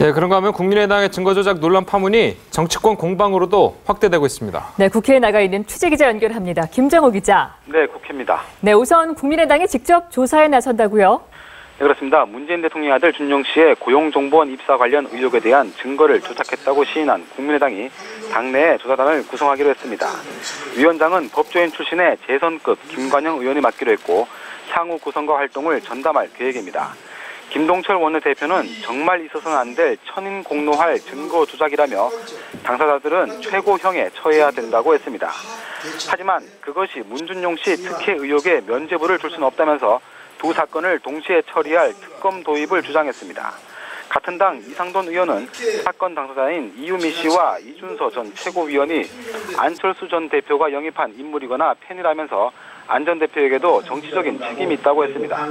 예, 그런가 하면 국민의당의 증거조작 논란 파문이 정치권 공방으로도 확대되고 있습니다. 네, 국회에 나가 있는 취재기자 연결합니다. 김정호 기자. 네, 국회입니다. 네, 우선 국민의당이 직접 조사에 나선다고요? 네, 그렇습니다. 문재인 대통령의 아들 준용 씨의 고용정보원 입사 관련 의혹에 대한 증거를 조작했다고 시인한 국민의당이 당내에 조사단을 구성하기로 했습니다. 위원장은 법조인 출신의 재선급 김관영 의원이 맡기로 했고 향후 구성과 활동을 전담할 계획입니다. 김동철 원내대표는 정말 있어서는 안 될 천인 공노할 증거 조작이라며 당사자들은 최고형에 처해야 된다고 했습니다. 하지만 그것이 문준용 씨 특혜 의혹에 면죄부를 줄 수는 없다면서 두 사건을 동시에 처리할 특검 도입을 주장했습니다. 같은 당 이상돈 의원은 사건 당사자인 이유미 씨와 이준서 전 최고위원이 안철수 전 대표가 영입한 인물이거나 팬이라면서 안 전 대표에게도 정치적인 책임이 있다고 했습니다.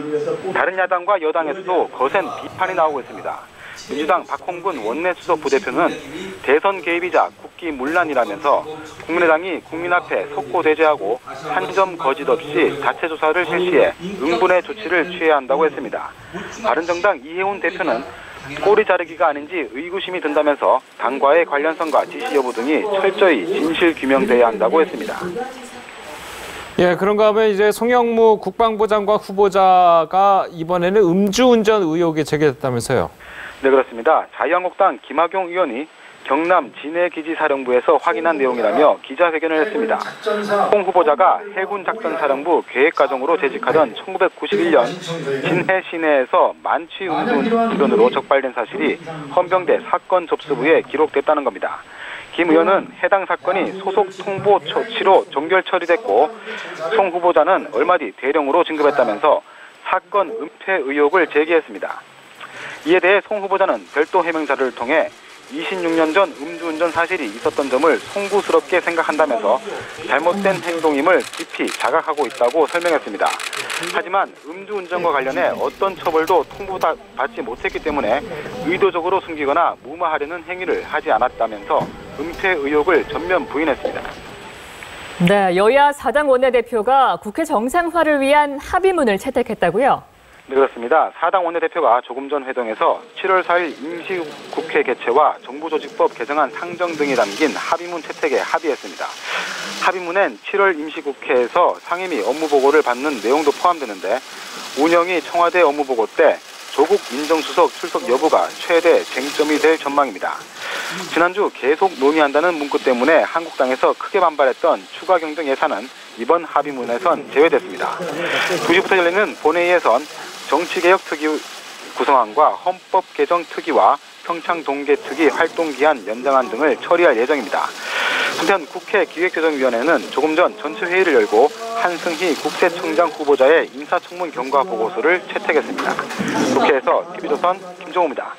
다른 야당과 여당에서도 거센 비판이 나오고 있습니다. 민주당 박홍근 원내수석 부대표는 대선 개입이자 국기문란이라면서 국민의당이 국민 앞에 속고대죄하고 한 점 거짓 없이 자체 조사를 실시해 응분의 조치를 취해야 한다고 했습니다. 바른정당 이해훈 대표는 꼬리 자르기가 아닌지 의구심이 든다면서 당과의 관련성과 지시 여부 등이 철저히 진실 규명돼야 한다고 했습니다. 예, 그런가 하면 이제 송영무 국방부 장관 후보자가 이번에는 음주운전 의혹이 제기됐다면서요? 네, 그렇습니다. 자유한국당 김학용 의원이 경남 진해기지사령부에서 확인한 내용이라며 기자회견을 했습니다. 홍 후보자가 해군작전사령부 계획과정으로 재직하던 1991년 진해 시내에서 만취 음주운전으로 적발된 사실이 헌병대 사건 접수부에 기록됐다는 겁니다. 김 의원은 해당 사건이 소속 통보 처치로 종결 처리됐고 송 후보자는 얼마 뒤 대령으로 진급했다면서 사건 은폐 의혹을 제기했습니다. 이에 대해 송 후보자는 별도 해명 자료를 통해 26년 전 음주운전 사실이 있었던 점을 송구스럽게 생각한다면서 잘못된 행동임을 깊이 자각하고 있다고 설명했습니다. 하지만 음주운전과 관련해 어떤 처벌도 통보받지 못했기 때문에 의도적으로 숨기거나 무마하려는 행위를 하지 않았다면서 은폐 의혹을 전면 부인했습니다. 네, 여야 4당 원내대표가 국회 정상화를 위한 합의문을 채택했다고요? 네, 그렇습니다. 4당 원내대표가 조금 전 회동에서 7월 4일 임시국회 개최와 정부조직법 개정안 상정 등이 담긴 합의문 채택에 합의했습니다. 합의문엔 7월 임시국회에서 상임위 업무보고를 받는 내용도 포함되는데 운영위 청와대 업무보고 때 조국 민정수석 출석 여부가 최대 쟁점이 될 전망입니다. 지난주 계속 논의한다는 문구 때문에 한국당에서 크게 반발했던 추가 경정 예산은 이번 합의문에선 제외됐습니다. 2시부터 열리는 본회의에선 정치개혁특위 구성안과 헌법 개정 특위와 평창 동계 특위 활동기한 연장안 등을 처리할 예정입니다. 한편 국회 기획조정위원회는 조금 전 전체 회의를 열고 한승희 국세청장 후보자의 인사청문 경과 보고서를 채택했습니다. 국회에서 TV조선 김정호입니다.